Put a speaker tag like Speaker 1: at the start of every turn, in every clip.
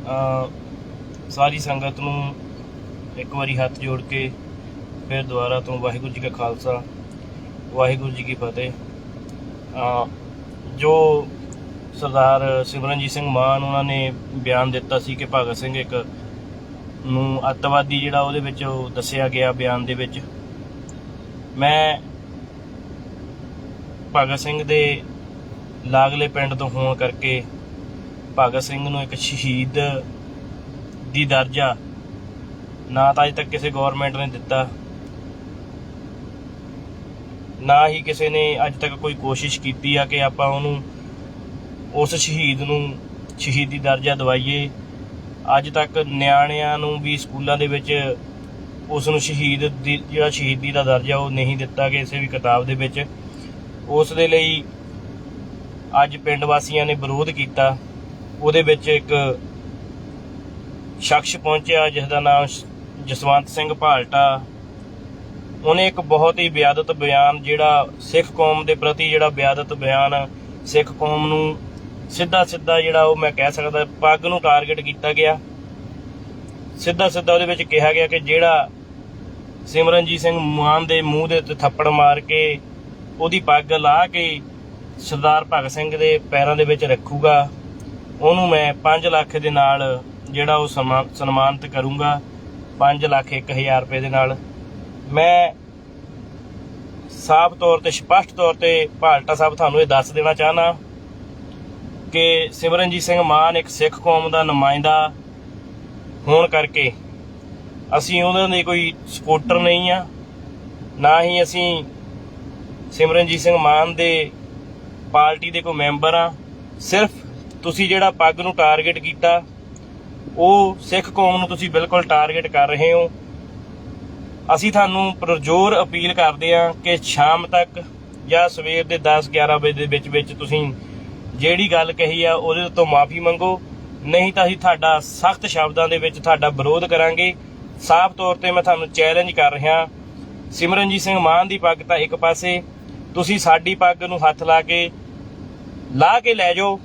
Speaker 1: सारी संगत नूं एक बारी हथ जोड़ के फिर दुबारा तो वाहिगुरू जी का खालसा वाहिगुरू जी की फतेह। जो सरदार सिमरनजीत सिंह मान उन्होंने बयान दिता सी कि भगत सिंह एक नूं अतवादी जिहड़ा उहदे विच दस्सिया गया बयान दे विच, मैं भगत सिंह दे लागले पिंड तो होण करके भगत सिंह नूं एक शहीद दी दर्जा ना तो अज तक किसी गौरमेंट ने दिता, ना ही किसी ने अज तक कोई कोशिश की है कि आपां उहनूं उस शहीद नूं शहीदी दर्जा दवाईए। अज तक नियाणिਆਂ नूं भी स्कूलों दे विच उस नूं शहीद दी जिहड़ा शहीदी दा दर्जा वो नहीं दिता किसी भी किताब दे विच। उस दे लई अज पिंड वासियों ने विरोध किया। उहदे विच एक शख्स पहुंचा जिसका नाम जसवंत सिंह भालटा। उन्हें एक बहुत ही बियादत बयान जिहड़ा सिख कौम के प्रति जिहड़ा बियादत बयान सिख कौम नूं सीधा सीधा जिहड़ा वो मैं कह सकदा पग नूं टारगेट किया गया। सीधा सीधा उहदे विच कहा गया कि जिहड़ा सिमरनजीत सिंह मान दे मूँह दे उत्ते थप्पड़ मार के उहदी पग ला के सरदार भगत सिंह दे पैरों दे विच रखूगा, उहनूं मैं 5 लाख दे नाल जिहड़ा वो सन्मानित करूँगा, 5,01,000 रुपए दे नाल। मैं साफ तौर पर स्पष्ट तौर पर भालटा साहब तुहानूं ये दस देना चाहना कि सिमरनजीत सिंह मान एक सिख कौम का नुमाइंदा होण करके असीं उहनां दे कोई सपोर्टर नहीं आ, ना ही असीं सिमरनजीत सिंह मान दे पार्टी दे कोई मैंबर आ। सिर्फ तुसीं जिहड़ा पग नूं टारगेट कीता ਉਹ सिख कौम ਨੂੰ ਤੁਸੀਂ बिल्कुल टारगेट कर रहे हो। ਅਸੀਂ ਤੁਹਾਨੂੰ ਪੁਰਜ਼ੋਰ अपील ਕਰਦੇ ਹਾਂ ਕਿ ਸ਼ਾਮ ਤੱਕ ਜਾਂ ਸਵੇਰ ਦੇ 10-11 ਵਜੇ ਦੇ ਵਿੱਚ ਤੁਸੀਂ ਜਿਹੜੀ ਗੱਲ ਕਹੀ ਆ ਉਹਦੇ ਤੋਂ ਮਾਫੀ ਮੰਗੋ, ਨਹੀਂ ਤਾਂ ਅਸੀਂ ਤੁਹਾਡਾ ਸਖਤ ਸ਼ਬਦਾਂ ਦੇ ਵਿੱਚ ਤੁਹਾਡਾ ਵਿਰੋਧ ਕਰਾਂਗੇ। ਸਾਫ਼ ਤੌਰ ਤੇ ਮੈਂ ਤੁਹਾਨੂੰ ਚੈਲੰਜ ਕਰ ਰਿਹਾ, ਸਿਮਰਨਜੀਤ ਸਿੰਘ ਮਾਨ ਦੀ ਪੱਗ ਤਾਂ ਇੱਕ ਪਾਸੇ, ਤੁਸੀਂ ਸਾਡੀ ਪੱਗ ਨੂੰ ਹੱਥ ਲਾ ਕੇ ਲੈ ਜਾਓ।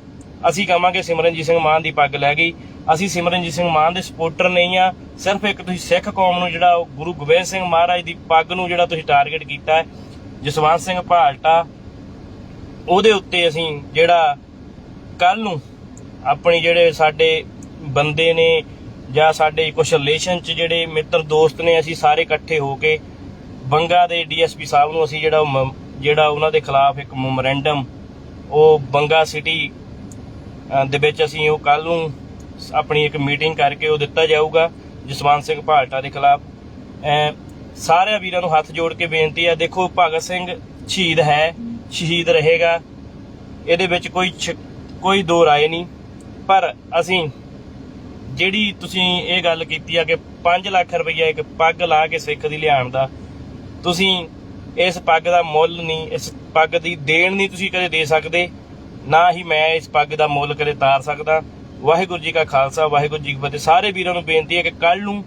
Speaker 1: ਅਸੀਂ ਕਹਾਂਗੇ ਸਿਮਰਨਜੀਤ ਸਿੰਘ ਮਾਨ ਦੀ ਪੱਗ ਲੈ ਗਈ। ਅਸੀਂ ਸਿਮਰਨਜੀਤ ਸਿੰਘ ਮਾਨ ਦੇ ਸਪੋਰਟਰ ਨਹੀਂ ਆ। ਸਿਰਫ ਇੱਕ ਤੁਸੀਂ ਸਿੱਖ ਕੌਮ ਨੂੰ ਜਿਹੜਾ ਗੁਰੂ ਗੋਬਿੰਦ ਸਿੰਘ ਮਹਾਰਾਜ ਦੀ ਪੱਗ ਨੂੰ ਜਿਹੜਾ ਤੁਸੀਂ ਟਾਰਗੇਟ ਕੀਤਾ ਜਸਵੰਤ ਸਿੰਘ ਭਾਲਟਾ, ਉਹਦੇ ਉੱਤੇ ਅਸੀਂ ਜਿਹੜਾ ਕੱਲ ਨੂੰ ਆਪਣੀ ਜਿਹੜੇ ਸਾਡੇ ਬੰਦੇ ਨੇ ਜਾਂ ਸਾਡੇ ਕੁਛ ਰਿਲੇਸ਼ਨ 'ਚ ਜਿਹੜੇ ਮਿੱਤਰ ਦੋਸਤ ਨੇ, ਅਸੀਂ ਸਾਰੇ ਇਕੱਠੇ ਹੋ ਕੇ ਬੰਗਾ ਦੇ DSP ਸਾਹਿਬ ਨੂੰ ਅਸੀਂ ਜਿਹੜਾ ਉਹਨਾਂ ਦੇ ਖਿਲਾਫ ਇੱਕ ਮੈਮੋਰੈਂਡਮ ਉਹ ਬੰਗਾ ਸਿਟੀ ਦੇ ਵਿੱਚ ਅਸੀਂ ਉਹ ਕੱਲ ਨੂੰ ਆਪਣੀ ਇੱਕ ਮੀਟਿੰਗ ਕਰਕੇ ਉਹ ਦਿੱਤਾ ਜਾਊਗਾ ਜਸਵੰਤ ਸਿੰਘ ਭਾਲਟਾ ਦੇ ਖਿਲਾਫ। ਸਾਰੇ ਵੀਰਾਂ ਨੂੰ ਹੱਥ ਜੋੜ ਕੇ ਬੇਨਤੀ ਹੈ, ਦੇਖੋ ਭਗਤ ਸਿੰਘ ਸ਼ਹੀਦ ਹੈ, ਸ਼ਹੀਦ ਰਹੇਗਾ, ਇਹਦੇ ਵਿੱਚ ਕੋਈ ਦੋ ਰਾਏ ਨਹੀਂ। ਪਰ ਅਸੀਂ ਜਿਹੜੀ ਤੁਸੀਂ ਇਹ ਗੱਲ ਕੀਤੀ ਆ ਕਿ 5 ਲੱਖ ਰੁਪਈਆ ਇੱਕ ਪੱਗ ਲਾ ਕੇ ਸਿੱਖ ਦੀ ਲਿਆਉਣ ਦਾ, ਤੁਸੀਂ ਇਸ ਪੱਗ ਦਾ ਮੁੱਲ ਨਹੀਂ, ਇਸ ਪੱਗ ਦੀ ਦੇਣ ਨਹੀਂ ਤੁਸੀਂ ਕਦੇ ਦੇ ਸਕਦੇ, ਨਾ ਹੀ ਮੈਂ ਇਸ ਪੱਗ ਦਾ ਮੁੱਲ ਕਦੇ ਤਾਰ ਸਕਦਾ। ਵਾਹਿਗੁਰੂ ਜੀ ਕਾ ਖਾਲਸਾ ਵਾਹਿਗੁਰੂ ਜੀ ਕੀ ਫਤਿਹ। ਸਾਰੇ ਵੀਰਾਂ ਨੂੰ ਬੇਨਤੀ ਹੈ ਕਿ ਕੱਲ ਨੂੰ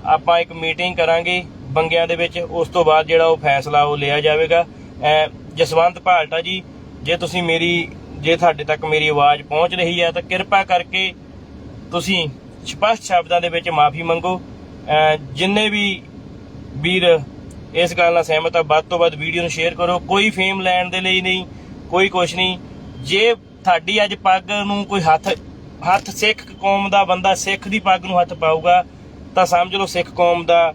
Speaker 1: ਆਪਾਂ ਇੱਕ ਮੀਟਿੰਗ ਕਰਾਂਗੇ ਬੰਗਿਆਂ ਦੇ ਵਿੱਚ, ਉਸ ਤੋਂ ਬਾਅਦ ਜਿਹੜਾ ਉਹ ਫੈਸਲਾ ਉਹ ਲਿਆ ਜਾਵੇਗਾ। ਜਸਵੰਤ ਭਾਲਟਾ ਜੀ, ਜੇ ਤੁਹਾਡੇ ਤੱਕ ਮੇਰੀ ਆਵਾਜ਼ ਪਹੁੰਚ ਰਹੀ ਹੈ ਤਾਂ ਕਿਰਪਾ ਕਰਕੇ ਤੁਸੀਂ ਸਪਸ਼ਟ ਸ਼ਬਦਾਂ ਦੇ ਵਿੱਚ ਮਾਫੀ ਮੰਗੋ। ਜਿੰਨੇ ਵੀ ਵੀਰ ਇਸ ਗੱਲ ਨਾਲ ਸਹਿਮਤ ਆ, ਵੱਧ ਤੋਂ ਵੱਧ ਵੀਡੀਓ ਨੂੰ ਸ਼ੇਅਰ ਕਰੋ। ਕੋਈ ਫੇਮ ਲੈਣ ਦੇ ਲਈ ਨਹੀਂ, ਕੋਈ ਕੁਛ ਨਹੀਂ। ਜੇ ਤੁਹਾਡੀ ਅੱਜ ਪੱਗ ਨੂੰ ਕੋਈ ਹੱਥ ਸਿੱਖ ਕੌਮ ਦਾ ਬੰਦਾ ਸਿੱਖ ਦੀ ਪੱਗ ਨੂੰ ਹੱਥ ਪਾਊਗਾ ਤਾਂ ਸਮਝ ਲਓ ਸਿੱਖ ਕੌਮ ਦਾ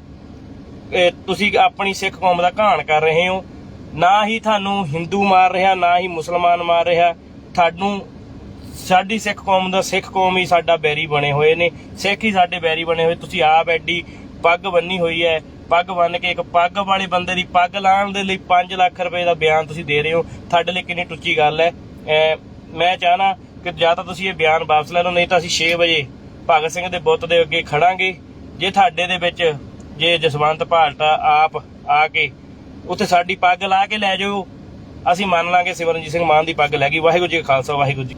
Speaker 1: ਤੁਸੀਂ ਆਪਣੀ ਸਿੱਖ ਕੌਮ ਦਾ ਘਾਣ ਕਰ ਰਹੇ ਹੋ। ਨਾ ਹੀ ਤੁਹਾਨੂੰ ਹਿੰਦੂ ਮਾਰ ਰਿਹਾ, ਨਾ ਹੀ ਮੁਸਲਮਾਨ ਮਾਰ ਰਿਹਾ, ਤੁਹਾਨੂੰ ਸਾਡੀ ਸਿੱਖ ਕੌਮ ਦਾ ਸਿੱਖ ਕੌਮ ਹੀ ਸਾਡਾ ਬੈਰੀ ਬਣੇ ਹੋਏ ਨੇ, ਸਿੱਖ ਹੀ ਸਾਡੇ ਬੈਰੀ ਬਣੇ ਹੋਏ। ਤੁਸੀਂ ਆਪ ਐਡੀ ਪੱਗ ਬੰਨੀ ਹੋਈ ਹੈ, ਪੱਗ ਬੰਨ ਕੇ ਇੱਕ ਪੱਗ ਵਾਲੇ ਬੰਦੇ ਦੀ ਪੱਗ ਲਾਉਣ ਦੇ ਲਈ 5 ਲੱਖ ਰੁਪਏ ਦਾ ਬਿਆਨ ਤੁਸੀਂ ਦੇ ਰਹੇ ਹੋ। ਤੁਹਾਡੇ ਲਈ ਕਿੰਨੀ ਟੁੱਚੀ ਗੱਲ ਹੈ। ਮੈਂ ਚਾਹਨਾ ਕਿ ਜਾਂ ਤਾਂ ਤੁਸੀਂ ਇਹ ਬਿਆਨ ਵਾਪਸ ਲੈ ਲਓ, ਨਹੀਂ ਤਾਂ ਅਸੀਂ 6 ਵਜੇ ਭਗਤ ਸਿੰਘ ਦੇ ਬੁੱਤ ਦੇ ਅੱਗੇ ਖੜਾਂਗੇ। ਜੇ ਤੁਹਾਡੇ ਦੇ ਵਿੱਚ ਜੇ ਜਸਵੰਤ ਭਾਲਟਾ ਆਪ ਆ ਕੇ ਉੱਥੇ ਸਾਡੀ ਪੱਗ ਲਾ ਕੇ ਲੈ ਜਾਓ, ਅਸੀਂ ਮੰਨ ਲਾਂਗੇ ਸਿਮਰਨਜੀਤ ਸਿੰਘ ਮਾਨ ਦੀ ਪੱਗ ਲੈ ਗਈ। ਵਾਹਿਗੁਰੂ ਜੀ ਕਾ ਖਾਲਸਾ ਵਾਹਿਗੁਰੂ ਜੀ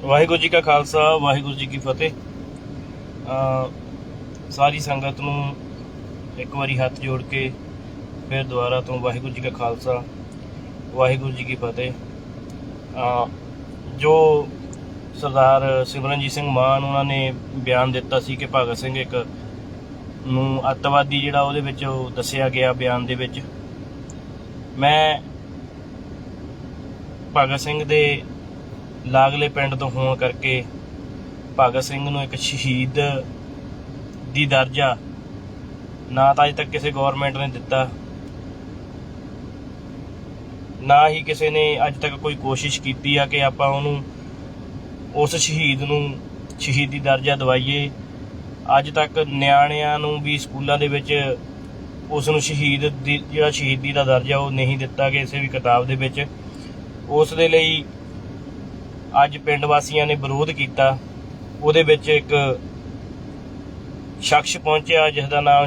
Speaker 1: ਵਾਹਿਗੁਰੂ ਜੀ ਕਾ ਖਾਲਸਾ ਵਾਹਿਗੁਰੂ ਜੀ ਕੀ ਫਤਿਹ। ਸਾਰੀ ਸੰਗਤ ਨੂੰ ਇੱਕ ਵਾਰੀ ਹੱਥ ਜੋੜ ਕੇ ਫਿਰ ਦੁਬਾਰਾ ਤੋਂ ਵਾਹਿਗੁਰੂ ਜੀ ਕਾ ਖਾਲਸਾ ਵਾਹਿਗੁਰੂ ਜੀ ਕੀ ਫਤਿਹ। ਜੋ ਸਰਦਾਰ ਸਿਮਰਨਜੀਤ ਸਿੰਘ ਮਾਨ ਉਹਨਾਂ ਨੇ ਬਿਆਨ ਦਿੱਤਾ ਸੀ ਕਿ ਭਗਤ ਸਿੰਘ ਇੱਕ ਨੂੰ ਅੱਤਵਾਦੀ ਜਿਹੜਾ ਉਹਦੇ ਵਿੱਚ ਉਹ ਦੱਸਿਆ ਗਿਆ ਬਿਆਨ ਦੇ ਵਿੱਚ। ਮੈਂ ਭਗਤ ਸਿੰਘ ਦੇ ਲਾਗਲੇ ਪਿੰਡ ਤੋਂ ਹੋਣ ਕਰਕੇ ਭਗਤ ਸਿੰਘ ਨੂੰ ਇੱਕ ਸ਼ਹੀਦ ਦੀ ਦਰਜਾ ਨਾ ਤਾਂ ਅਜੇ ਤੱਕ ਕਿਸੇ ਗਵਰਨਮੈਂਟ ਨੇ ਦਿੱਤਾ, ਨਾ ਹੀ ਕਿਸੇ ਨੇ ਅੱਜ ਤੱਕ ਕੋਈ ਕੋਸ਼ਿਸ਼ ਕੀਤੀ ਆ ਕਿ ਆਪਾਂ ਉਹਨੂੰ ਉਸ ਸ਼ਹੀਦ ਨੂੰ ਸ਼ਹੀਦੀ ਦਰਜਾ ਦਵਾਈਏ। ਅੱਜ ਤੱਕ ਨਿਆਣਿਆਂ ਨੂੰ ਵੀ ਸਕੂਲਾਂ ਦੇ ਵਿੱਚ ਉਸ ਨੂੰ ਸ਼ਹੀਦ ਦੀ ਜਿਹੜਾ ਸ਼ਹੀਦੀ ਦਾ ਦਰਜਾ ਉਹ ਨਹੀਂ ਦਿੱਤਾ ਗਿਆ ਕਿਸੇ ਵੀ ਕਿਤਾਬ ਦੇ ਵਿੱਚ। ਉਸ ਦੇ ਲਈ ਅੱਜ ਪਿੰਡ ਵਾਸੀਆਂ ਨੇ ਵਿਰੋਧ ਕੀਤਾ। ਉਹਦੇ ਵਿੱਚ ਇੱਕ ਸ਼ਖਸ ਪਹੁੰਚਿਆ ਜਿਸ ਦਾ ਨਾਮ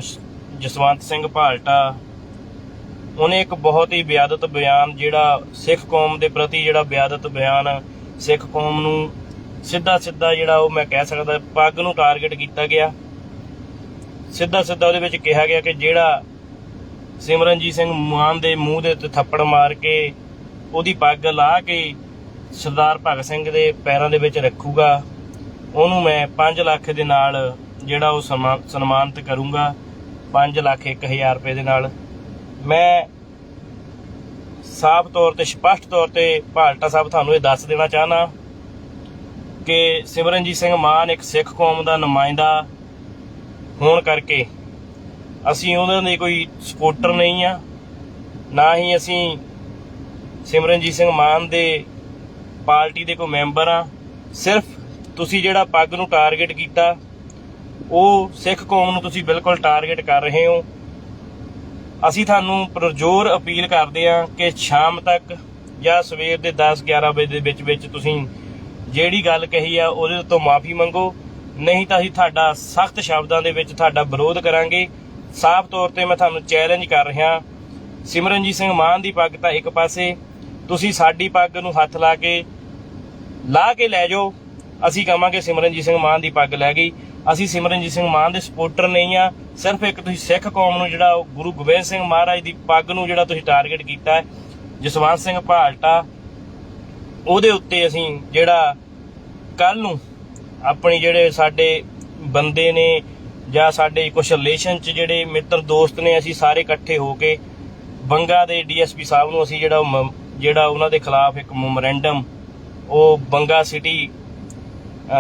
Speaker 1: ਜਸਵੰਤ ਸਿੰਘ ਭਾਲਟਾ। ਉਹਨੇ ਇੱਕ ਬਹੁਤ ਹੀ ਬਿਆਦਤ ਬਿਆਨ ਜਿਹੜਾ ਸਿੱਖ ਕੌਮ ਦੇ ਪ੍ਰਤੀ ਜਿਹੜਾ ਬਿਆਦਤ ਬਿਆਨ ਸਿੱਖ ਕੌਮ ਨੂੰ ਸਿੱਧਾ ਜਿਹੜਾ ਉਹ ਮੈਂ ਕਹਿ ਸਕਦਾ ਪੱਗ ਨੂੰ ਟਾਰਗੇਟ ਕੀਤਾ ਗਿਆ। ਸਿੱਧਾ ਉਹਦੇ ਵਿੱਚ ਕਿਹਾ ਗਿਆ ਕਿ ਜਿਹੜਾ ਸਿਮਰਨਜੀਤ ਸਿੰਘ ਮਾਨ ਦੇ ਮੂੰਹ ਦੇ ਉੱਤੇ ਥੱਪੜ ਮਾਰ ਕੇ ਉਹਦੀ ਪੱਗ ਲਾਹ ਕੇ ਸਰਦਾਰ ਭਗਤ ਸਿੰਘ ਦੇ ਪੈਰਾਂ ਦੇ ਵਿੱਚ ਰੱਖੂਗਾ, ਉਹਨੂੰ ਮੈਂ 5 ਲੱਖ ਦੇ ਨਾਲ ਜਿਹੜਾ ਉਹ ਸਨਮਾਨਿਤ ਕਰੂੰਗਾ, 5,01,000 ਰੁਪਏ ਦੇ ਨਾਲ। ਮੈਂ ਸਾਫ਼ ਤੌਰ ਤੇ ਸਪਸ਼ਟ ਤੌਰ ਤੇ ਭਾਲਟਾ ਸਾਹਿਬ ਤੁਹਾਨੂੰ ਇਹ ਦੱਸ ਦੇਣਾ ਚਾਹੁੰਦਾ ਕਿ ਸਿਮਰਨਜੀਤ ਸਿੰਘ ਮਾਨ ਇੱਕ ਸਿੱਖ ਕੌਮ ਦਾ ਨੁਮਾਇੰਦਾ ਹੋਣ ਕਰਕੇ ਅਸੀਂ ਉਹਨਾਂ ਦੇ ਕੋਈ ਸਪੋਰਟਰ ਨਹੀਂ ਆ, ਨਾ ਹੀ ਅਸੀਂ ਸਿਮਰਨਜੀਤ ਸਿੰਘ ਮਾਨ ਦੇ ਪਾਰਟੀ ਦੇ ਕੋਈ ਮੈਂਬਰ ਆ। ਸਿਰਫ ਤੁਸੀਂ ਜਿਹੜਾ ਪੱਗ ਨੂੰ ਟਾਰਗੇਟ ਕੀਤਾ ਉਹ ਸਿੱਖ ਕੌਮ ਨੂੰ ਤੁਸੀਂ ਬਿਲਕੁਲ ਟਾਰਗੇਟ ਕਰ ਰਹੇ ਹੋ। ਅਸੀਂ ਤੁਹਾਨੂੰ ਪੁਰਜ਼ੋਰ ਅਪੀਲ ਕਰਦੇ ਹਾਂ ਕਿ ਸ਼ਾਮ ਤੱਕ ਜਾਂ ਸਵੇਰ ਦੇ 10-11 ਵਜੇ ਦੇ ਵਿੱਚ ਤੁਸੀਂ ਜਿਹੜੀ ਗੱਲ ਕਹੀ ਆ ਉਹਦੇ ਤੋਂ ਮਾਫੀ ਮੰਗੋ, ਨਹੀਂ ਤਾਂ ਅਸੀਂ ਤੁਹਾਡਾ ਸਖਤ ਸ਼ਬਦਾਂ ਦੇ ਵਿੱਚ ਤੁਹਾਡਾ ਵਿਰੋਧ ਕਰਾਂਗੇ। ਸਾਫ਼ ਤੌਰ ਤੇ ਮੈਂ ਤੁਹਾਨੂੰ ਚੈਲੰਜ ਕਰ ਰਿਹਾ, ਸਿਮਰਨਜੀਤ ਸਿੰਘ ਮਾਨ ਦੀ ਪੱਗ ਤਾਂ ਇੱਕ ਪਾਸੇ, ਤੁਸੀਂ ਸਾਡੀ ਪੱਗ ਨੂੰ ਹੱਥ ਲਾ ਕੇ ਲੈ ਜਾਓ। ਅਸੀਂ ਕਹਾਂਗੇ ਸਿਮਰਨਜੀਤ ਸਿੰਘ ਮਾਨ ਦੀ ਪੱਗ ਲੈ ਗਈ। ਅਸੀਂ ਸਿਮਰਨਜੀਤ ਸਿੰਘ ਮਾਨ ਦੇ ਸਪੋਰਟਰ ਨਹੀਂ ਆ। ਸਿਰਫ ਇੱਕ ਤੁਸੀਂ ਸਿੱਖ ਕੌਮ ਨੂੰ ਜਿਹੜਾ ਗੁਰੂ ਗੋਬਿੰਦ ਸਿੰਘ ਮਹਾਰਾਜ ਦੀ ਪੱਗ ਨੂੰ ਜਿਹੜਾ ਤੁਸੀਂ ਟਾਰਗੇਟ ਕੀਤਾ ਹੈ, ਜਸਵੰਤ ਸਿੰਘ ਭਾਲਟਾ, ਉਹਦੇ ਉੱਤੇ ਅਸੀਂ ਜਿਹੜਾ ਕੱਲ ਨੂੰ ਆਪਣੀ ਜਿਹੜੇ ਸਾਡੇ ਬੰਦੇ ਨੇ ਜਾਂ ਸਾਡੇ ਕੁਛ ਰਿਲੇਸ਼ਨ 'ਚ ਜਿਹੜੇ ਮਿੱਤਰ ਦੋਸਤ ਨੇ, ਅਸੀਂ ਸਾਰੇ ਇਕੱਠੇ ਹੋ ਕੇ ਬੰਗਾ ਦੇ DSP ਸਾਹਿਬ ਨੂੰ ਅਸੀਂ ਜਿਹੜਾ ਉਹਨਾਂ ਦੇ ਖਿਲਾਫ ਇੱਕ ਮੈਮੋਰੈਂਡਮ ਉਹ ਬੰਗਾ ਸਿਟੀ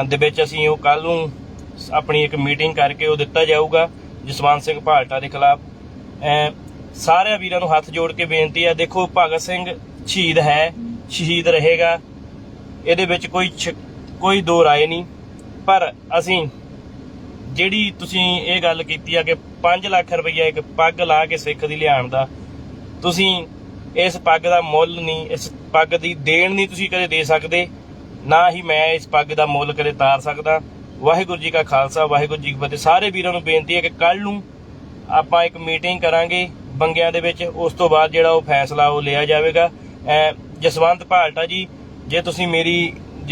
Speaker 1: ਦੇ ਵਿੱਚ ਅਸੀਂ ਉਹ ਕੱਲ ਨੂੰ ਆਪਣੀ ਇੱਕ ਮੀਟਿੰਗ ਕਰਕੇ ਉਹ ਦਿੱਤਾ ਜਾਊਗਾ ਜਸਵੰਤ ਸਿੰਘ ਭਾਲਟਾ ਦੇ ਖਿਲਾਫ। ਸਾਰੇ ਵੀਰਾਂ ਨੂੰ ਹੱਥ ਜੋੜ ਕੇ ਬੇਨਤੀ ਹੈ, ਦੇਖੋ ਭਗਤ ਸਿੰਘ ਸ਼ਹੀਦ ਹੈ, ਸ਼ਹੀਦ ਰਹੇਗਾ, ਇਹਦੇ ਵਿੱਚ ਕੋਈ ਦੋ ਰਾਏ ਨਹੀਂ। ਪਰ ਅਸੀਂ ਜਿਹੜੀ ਤੁਸੀਂ ਇਹ ਗੱਲ ਕੀਤੀ ਆ ਕਿ 5 ਲੱਖ ਰੁਪਈਆ ਇੱਕ ਪੱਗ ਲਾ ਕੇ ਸਿੱਖ ਦੀ ਲਿਆਉਣ ਦਾ, ਤੁਸੀਂ ਇਸ ਪੱਗ ਦਾ ਮੁੱਲ ਨਹੀਂ, ਇਸ ਪੱਗ ਦੀ ਦੇਣ ਨਹੀਂ ਤੁਸੀਂ ਕਦੇ ਦੇ ਸਕਦੇ, ਨਾ ਹੀ ਮੈਂ ਇਸ ਪੱਗ ਦਾ ਮੁੱਲ ਕਦੇ ਤਾਰ ਸਕਦਾ। ਵਾਹਿਗੁਰੂ ਜੀ ਕਾ ਖਾਲਸਾ, ਵਾਹਿਗੁਰੂ ਜੀ ਕੀ ਫਤਿਹ। ਸਾਰੇ ਵੀਰਾਂ ਨੂੰ ਬੇਨਤੀ ਹੈ ਕਿ ਕੱਲ ਨੂੰ ਆਪਾਂ ਇੱਕ ਮੀਟਿੰਗ ਕਰਾਂਗੇ ਬੰਗਿਆਂ ਦੇ ਵਿੱਚ, ਉਸ ਤੋਂ ਬਾਅਦ ਜਿਹੜਾ ਉਹ ਫੈਸਲਾ ਉਹ ਲਿਆ ਜਾਵੇਗਾ। ਜਸਵੰਤ ਭਾਲਟਾ ਜੀ, ਜੇ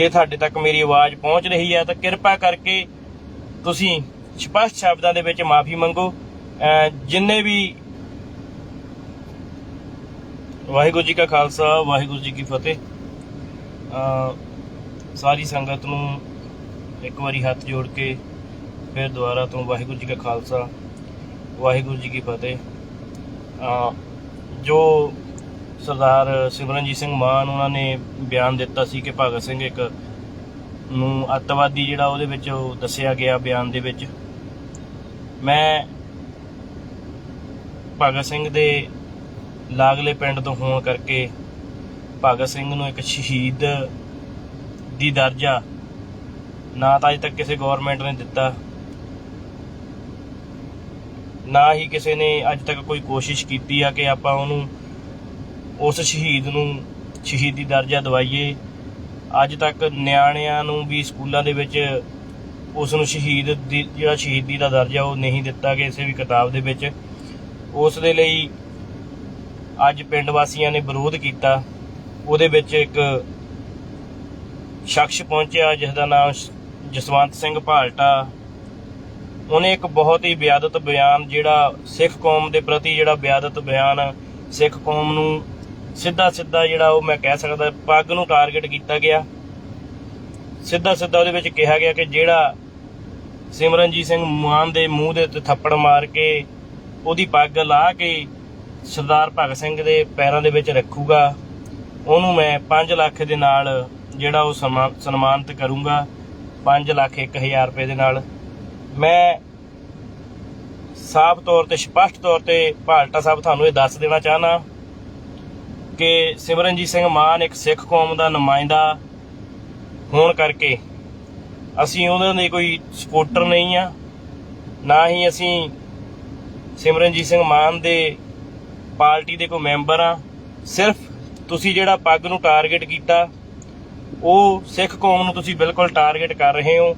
Speaker 1: ਤੁਹਾਡੇ ਤੱਕ ਮੇਰੀ ਆਵਾਜ਼ ਪਹੁੰਚ ਰਹੀ ਹੈ ਤਾਂ ਕਿਰਪਾ ਕਰਕੇ ਤੁਸੀਂ ਸਪਸ਼ਟ ਸ਼ਬਦਾਂ ਦੇ ਵਿੱਚ ਮਾਫੀ ਮੰਗੋ। ਜਿੰਨੇ ਵੀ ਵਾਹਿਗੁਰੂ ਜੀ ਕਾ ਖਾਲਸਾ, ਵਾਹਿਗੁਰੂ ਜੀ ਕੀ ਫਤਿਹ। ਸਾਰੀ ਸੰਗਤ ਨੂੰ ਇੱਕ ਵਾਰੀ ਹੱਥ ਜੋੜ ਕੇ ਫਿਰ ਦੁਬਾਰਾ ਤੋਂ ਵਾਹਿਗੁਰੂ ਜੀ ਕਾ ਖਾਲਸਾ, ਵਾਹਿਗੁਰੂ ਜੀ ਕੀ ਫਤਿਹ। ਜੋ ਸਰਦਾਰ ਸਿਮਰਨਜੀਤ ਸਿੰਘ ਮਾਨ ਉਹਨਾਂ ਨੇ ਬਿਆਨ ਦਿੱਤਾ ਸੀ ਕਿ ਭਗਤ ਸਿੰਘ ਇੱਕ ਨੂੰ ਅੱਤਵਾਦੀ ਜਿਹੜਾ ਉਹਦੇ ਵਿੱਚ ਉਹ ਦੱਸਿਆ ਗਿਆ ਬਿਆਨ ਦੇ ਵਿੱਚ, ਮੈਂ ਭਗਤ ਸਿੰਘ ਦੇ ਲਾਗਲੇ ਪਿੰਡ ਤੋਂ ਹੋਣ ਕਰਕੇ ਭਗਤ ਸਿੰਘ ਨੂੰ ਇੱਕ ਸ਼ਹੀਦ ਦੀ ਦਰਜਾ ਨਾ ਤਾਂ ਅਜੇ ਤੱਕ ਕਿਸੇ ਗਵਰਨਮੈਂਟ ਨੇ ਦਿੱਤਾ, ਨਾ ਹੀ ਕਿਸੇ ਨੇ ਅੱਜ ਤੱਕ ਕੋਈ ਕੋਸ਼ਿਸ਼ ਕੀਤੀ ਆ ਕਿ ਆਪਾਂ ਉਹਨੂੰ ਉਸ ਸ਼ਹੀਦ ਨੂੰ ਸ਼ਹੀਦੀ ਦਰਜਾ ਦਵਾਈਏ। ਅੱਜ ਤੱਕ ਨਿਆਣਿਆਂ ਨੂੰ ਵੀ ਸਕੂਲਾਂ ਦੇ ਵਿੱਚ ਉਸ ਨੂੰ ਸ਼ਹੀਦ ਦੀ ਜਿਹੜਾ ਸ਼ਹੀਦੀ ਦਾ ਦਰਜਾ ਉਹ ਨਹੀਂ ਦਿੱਤਾ ਗਿਆ ਕਿਸੇ ਵੀ ਕਿਤਾਬ ਦੇ ਵਿੱਚ। ਉਸ ਦੇ ਲਈ ਅੱਜ ਪਿੰਡ ਵਾਸੀਆਂ ਨੇ ਵਿਰੋਧ ਕੀਤਾ। ਉਹਦੇ ਵਿੱਚ ਇੱਕ ਸ਼ਖਸ ਪਹੁੰਚਿਆ ਜਿਸ ਦਾ ਨਾਮ ਜਸਵੰਤ ਸਿੰਘ ਭਾਲਟਾ। ਉਹਨੇ ਇੱਕ ਬਹੁਤ ਹੀ ਬਿਆਦਤ ਬਿਆਨ ਜਿਹੜਾ ਸਿੱਖ ਕੌਮ ਦੇ ਪ੍ਰਤੀ ਜਿਹੜਾ ਬਿਆਦਤ ਬਿਆਨ ਸਿੱਖ ਕੌਮ ਨੂੰ ਸਿੱਧਾ ਜਿਹੜਾ ਉਹ ਮੈਂ ਕਹਿ ਸਕਦਾ ਪੱਗ ਨੂੰ ਟਾਰਗੇਟ ਕੀਤਾ ਗਿਆ। ਸਿੱਧਾ ਉਹਦੇ ਵਿੱਚ ਕਿਹਾ ਗਿਆ ਕਿ ਜਿਹੜਾ ਸਿਮਰਨਜੀਤ ਸਿੰਘ ਮਾਨ ਦੇ ਮੂੰਹ ਦੇ ਉੱਤੇ ਥੱਪੜ ਮਾਰ ਕੇ ਉਹਦੀ ਪੱਗ ਲਾ ਕੇ ਸਰਦਾਰ ਭਗਤ ਸਿੰਘ ਦੇ ਪੈਰਾਂ ਦੇ ਵਿੱਚ ਰੱਖੂਗਾ, ਉਹਨੂੰ ਮੈਂ 5 ਲੱਖ ਦੇ ਨਾਲ ਜਿਹੜਾ ਉਹ ਸਨਮਾਨਿਤ ਕਰੂੰਗਾ। 5,01,000 ਰੁਪਏ ਦੇ ਨਾਲ। ਮੈਂ ਸਾਫ਼ ਤੌਰ ਤੇ ਸਪਸ਼ਟ ਤੌਰ ਤੇ ਭਾਲਟਾ ਸਾਹਿਬ ਤੁਹਾਨੂੰ ਇਹ ਦੱਸ ਦੇਣਾ ਚਾਹਨਾ ਕਿ ਸਿਮਰਨਜੀਤ ਸਿੰਘ ਮਾਨ ਇੱਕ ਸਿੱਖ ਕੌਮ ਦਾ ਨੁਮਾਇੰਦਾ ਹੋਣ ਕਰਕੇ ਅਸੀਂ ਉਹਨਾਂ ਦੇ ਕੋਈ ਸਪੋਰਟਰ ਨਹੀਂ ਆ, ਨਾ ਹੀ ਅਸੀਂ ਸਿਮਰਨਜੀਤ ਸਿੰਘ ਮਾਨ ਦੇ ਪਾਰਟੀ ਦੇ ਕੋਈ ਮੈਂਬਰ ਆ। ਸਿਰਫ ਤੁਸੀਂ ਜਿਹੜਾ ਪੱਗ ਨੂੰ ਟਾਰਗੇਟ ਕੀਤਾ ਉਹ ਸਿੱਖ ਕੌਮ ਨੂੰ ਤੁਸੀਂ ਬਿਲਕੁਲ ਟਾਰਗੇਟ ਕਰ ਰਹੇ ਹੋ।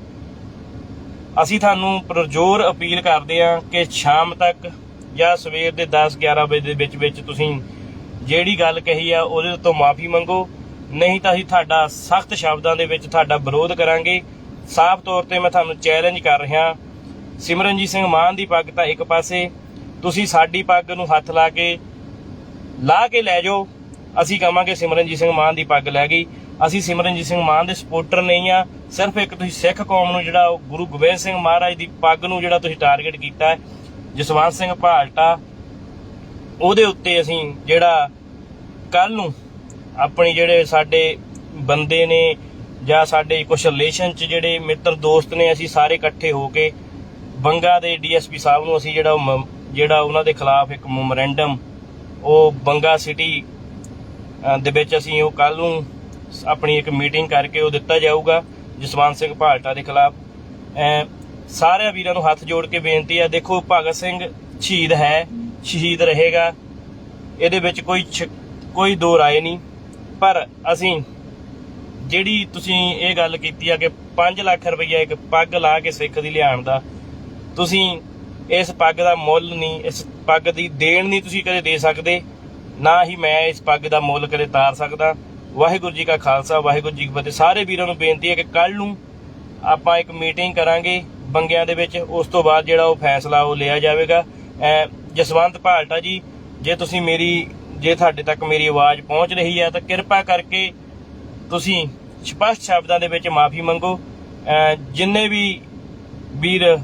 Speaker 1: ਅਸੀਂ ਤੁਹਾਨੂੰ ਪੁਰਜ਼ੋਰ ਅਪੀਲ ਕਰਦੇ ਹਾਂ ਕਿ ਸ਼ਾਮ ਤੱਕ ਜਾਂ ਸਵੇਰ ਦੇ 10-11 ਵਜੇ ਦੇ ਵਿੱਚ ਤੁਸੀਂ ਜਿਹੜੀ ਗੱਲ ਕਹੀ ਆ ਉਹਦੇ ਤੋਂ ਮਾਫੀ ਮੰਗੋ, ਨਹੀਂ ਤਾਂ ਅਸੀਂ ਤੁਹਾਡਾ ਸਖਤ ਸ਼ਬਦਾਂ ਦੇ ਵਿੱਚ ਤੁਹਾਡਾ ਵਿਰੋਧ ਕਰਾਂਗੇ। ਸਾਫ਼ ਤੌਰ ਤੇ ਮੈਂ ਤੁਹਾਨੂੰ ਚੈਲੰਜ ਕਰ ਰਿਹਾ, ਸਿਮਰਨਜੀਤ ਸਿੰਘ ਮਾਨ ਦੀ ਪੱਗ ਤਾਂ ਇੱਕ ਪਾਸੇ, ਤੁਸੀਂ ਸਾਡੀ ਪੱਗ ਨੂੰ ਹੱਥ ਲਾ ਕੇ ਲੈ ਜਾਓ। ਅਸੀਂ ਕਹਾਂਗੇ ਸਿਮਰਨਜੀਤ ਸਿੰਘ ਮਾਨ ਦੀ ਪੱਗ ਲੈ ਗਈ। ਅਸੀਂ ਸਿਮਰਨਜੀਤ ਸਿੰਘ ਮਾਨ ਦੇ ਸਪੋਰਟਰ ਨਹੀਂ ਆ। ਸਿਰਫ ਇੱਕ ਤੁਸੀਂ ਸਿੱਖ ਕੌਮ ਨੂੰ ਜਿਹੜਾ ਗੁਰੂ ਗੋਬਿੰਦ ਸਿੰਘ ਮਹਾਰਾਜ ਦੀ ਪੱਗ ਨੂੰ ਜਿਹੜਾ ਤੁਸੀਂ ਟਾਰਗੇਟ ਕੀਤਾ ਹੈ, ਜਸਵੰਤ ਸਿੰਘ ਭਾਲਟਾ, ਉਹਦੇ ਉੱਤੇ ਅਸੀਂ ਜਿਹੜਾ ਕੱਲ ਨੂੰ ਆਪਣੀ ਜਿਹੜੇ ਸਾਡੇ ਬੰਦੇ ਨੇ ਜਾਂ ਸਾਡੇ ਕੁਝ ਰਿਲੇਸ਼ਨ 'ਚ ਜਿਹੜੇ ਮਿੱਤਰ ਦੋਸਤ ਨੇ, ਅਸੀਂ ਸਾਰੇ ਇਕੱਠੇ ਹੋ ਕੇ ਬੰਗਾ ਦੇ ਡੀਐਸਪੀ ਸਾਹਿਬ ਨੂੰ ਅਸੀਂ ਜਿਹੜਾ ਉਹਨਾਂ ਦੇ ਖਿਲਾਫ ਇੱਕ ਮੈਮੋਰੈਂਡਮ ਉਹ ਬੰਗਾ ਸਿਟੀ ਦੇ ਵਿੱਚ ਅਸੀਂ ਉਹ ਕੱਲ ਨੂੰ ਆਪਣੀ ਇੱਕ ਮੀਟਿੰਗ ਕਰਕੇ ਉਹ ਦਿੱਤਾ ਜਾਊਗਾ ਜਸਵੰਤ ਸਿੰਘ ਭਾਲਟਾ ਦੇ ਖਿਲਾਫ। ਸਾਰੇ ਵੀਰਾਂ ਨੂੰ ਹੱਥ ਜੋੜ ਕੇ ਬੇਨਤੀ ਹੈ, ਦੇਖੋ ਭਗਤ ਸਿੰਘ ਸ਼ਹੀਦ ਹੈ, ਸ਼ਹੀਦ ਰਹੇਗਾ, ਇਹਦੇ ਵਿੱਚ ਕੋਈ ਦੋ ਰਾਏ ਨਹੀਂ। ਪਰ ਅਸੀਂ ਜਿਹੜੀ ਤੁਸੀਂ ਇਹ ਗੱਲ ਕੀਤੀ ਆ ਕਿ 5 ਲੱਖ ਰੁਪਈਆ ਇੱਕ ਪੱਗ ਲਾ ਕੇ ਸਿੱਖ ਦੀ ਲਿਆਉਣ ਦਾ, ਤੁਸੀਂ ਇਸ ਪੱਗ ਦਾ ਮੁੱਲ ਨਹੀਂ, ਇਸ ਪੱਗ ਦੀ ਦੇਣ ਨਹੀਂ ਤੁਸੀਂ ਕਦੇ ਦੇ ਸਕਦੇ, ਨਾ ਹੀ ਮੈਂ ਇਸ ਪੱਗ ਦਾ ਮੁੱਲ ਕਦੇ ਤਾਰ ਸਕਦਾ। ਵਾਹਿਗੁਰੂ ਜੀ ਕਾ ਖਾਲਸਾ, ਵਾਹਿਗੁਰੂ ਜੀ ਕੀ ਫਤਿਹ। ਸਾਰੇ ਵੀਰਾਂ ਨੂੰ ਬੇਨਤੀ ਹੈ ਕਿ ਕੱਲ ਨੂੰ ਆਪਾਂ ਇੱਕ ਮੀਟਿੰਗ ਕਰਾਂਗੇ ਬੰਗਿਆਂ ਦੇ ਵਿੱਚ, ਉਸ ਤੋਂ ਬਾਅਦ ਜਿਹੜਾ ਉਹ ਫੈਸਲਾ ਉਹ ਲਿਆ ਜਾਵੇਗਾ। ਜਸਵੰਤ ਭਾਲਟਾ ਜੀ, ਜੇ ਤੁਹਾਡੇ ਤੱਕ ਮੇਰੀ ਆਵਾਜ਼ ਪਹੁੰਚ ਰਹੀ ਹੈ ਤਾਂ ਕਿਰਪਾ ਕਰਕੇ ਤੁਸੀਂ ਸਪਸ਼ਟ ਸ਼ਬਦਾਂ ਦੇ ਵਿੱਚ ਮਾਫੀ ਮੰਗੋ। ਜਿੰਨੇ ਵੀ ਵੀਰ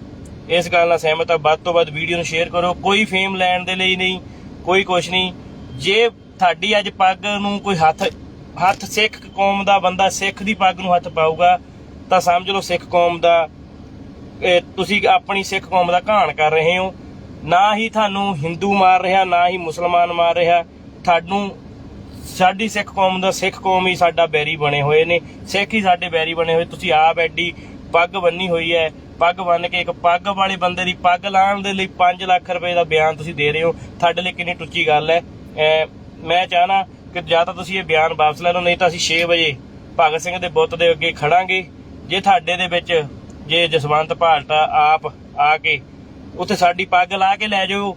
Speaker 1: ਇਸ ਗੱਲ ਨਾਲ ਸਹਿਮਤ ਆ, ਵੱਧ ਤੋਂ ਵੱਧ ਵੀਡੀਓ ਨੂੰ ਸ਼ੇਅਰ ਕਰੋ। ਕੋਈ ਫੇਮ ਲੈਣ ਦੇ ਲਈ ਨਹੀਂ, ਕੋਈ ਕੁਛ ਨਹੀਂ। ਜੇ ਤੁਹਾਡੀ ਅੱਜ ਪੱਗ ਨੂੰ ਕੋਈ ਹੱਥ ਸਿੱਖ ਕੌਮ ਦਾ ਬੰਦਾ ਸਿੱਖ ਦੀ ਪੱਗ ਨੂੰ ਹੱਥ ਪਾਊਗਾ ਤਾਂ ਸਮਝ ਲਓ ਸਿੱਖ ਕੌਮ ਦਾ ਤੁਸੀਂ ਆਪਣੀ ਸਿੱਖ ਕੌਮ ਦਾ ਘਾਣ ਕਰ ਰਹੇ ਹੋ। ਨਾ ਹੀ ਤੁਹਾਨੂੰ ਹਿੰਦੂ ਮਾਰ ਰਿਹਾ, ਨਾ ਹੀ ਮੁਸਲਮਾਨ ਮਾਰ ਰਿਹਾ। ਤੁਹਾਨੂੰ ਸਾਡੀ ਸਿੱਖ ਕੌਮ ਦਾ, ਸਿੱਖ ਕੌਮ ਹੀ ਸਾਡਾ ਬੈਰੀ ਬਣੇ ਹੋਏ ਨੇ, ਸਿੱਖ ਹੀ ਸਾਡੇ ਬੈਰੀ ਬਣੇ ਹੋਏ। ਤੁਸੀਂ ਆਪ ਐਡੀ ਪੱਗ ਬੰਨੀ ਹੋਈ ਹੈ, ਪੱਗ ਬੰਨ ਕੇ ਇੱਕ ਪੱਗ ਵਾਲੇ ਬੰਦੇ ਦੀ ਪੱਗ ਲਾਉਣ ਦੇ ਲਈ 5 ਲੱਖ ਰੁਪਏ ਦਾ ਬਿਆਨ ਤੁਸੀਂ ਦੇ ਰਹੇ ਹੋ। ਤੁਹਾਡੇ ਲਈ ਕਿੰਨੀ ਟੁੱਚੀ ਗੱਲ ਹੈ। ਮੈਂ ਚਾਹਨਾ ਕਿ ਜਾਂ ਤਾਂ ਤੁਸੀਂ ਇਹ ਬਿਆਨ ਵਾਪਸ ਲੈ ਲਓ, ਨਹੀਂ ਤਾਂ ਅਸੀਂ 6 ਵਜੇ ਭਗਤ ਸਿੰਘ ਦੇ ਬੁੱਤ ਦੇ ਅੱਗੇ ਖੜਾਂਗੇ। ਜੇ ਤੁਹਾਡੇ ਦੇ ਵਿੱਚ ਜੇ ਜਸਵੰਤ ਭਾਲਟਾ ਆਪ ਆ ਕੇ ਉੱਥੇ ਸਾਡੀ ਪੱਗ ਲਾ ਕੇ ਲੈ ਜਾਓ